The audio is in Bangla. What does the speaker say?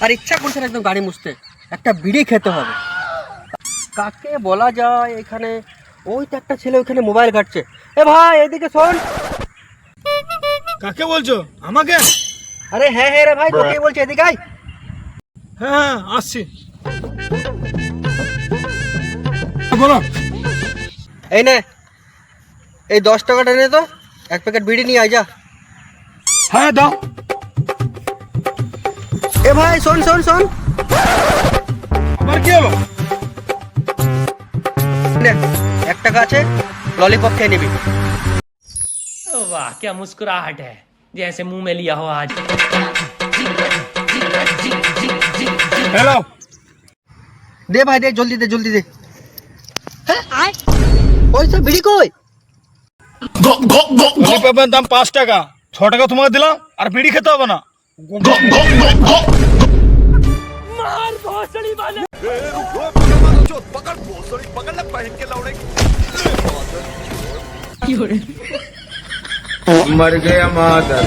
আর ইচ্ছা করছে না একদম গাড়ি মুছতে, একটা বিড়ি খেতে হবে। কাকে বলা যায় এখানে? ওই তো একটা ছেলে ওইখানে মোবাইল ঘাটছে। এ ভাই এদিকে শোন। কাকে বলছো? আমাকে? আরে হ্যাঁ হ্যাঁ রে ভাই, তোকেই বলছি, এদিকে আয়। হ্যাঁ আসছি। বলো। এই নে, এই 10 টাকাটা নে তো, এক প্যাকেট বিড়ি নিয়ে আয় যা। হ্যাঁ দাও। এ ভাই শোন শোন শোন, আবার কি হলো? নে 1 টাকা আছে, ললিপপ খেয়ে নিবি। वाह क्या मुस्कुराहट है, जैसे मुंह में लिया हो आज। হ্যালো। দে ভাই দে, জলদি দে জলদি দে। হ্যাঁ ওই সব বিড়ি কই? ললিপপের দাম 5 টাকা, 6 টাকা তোমাকে দিলাম, আর বিড়ি খেতে হবে না। मर गया मादर।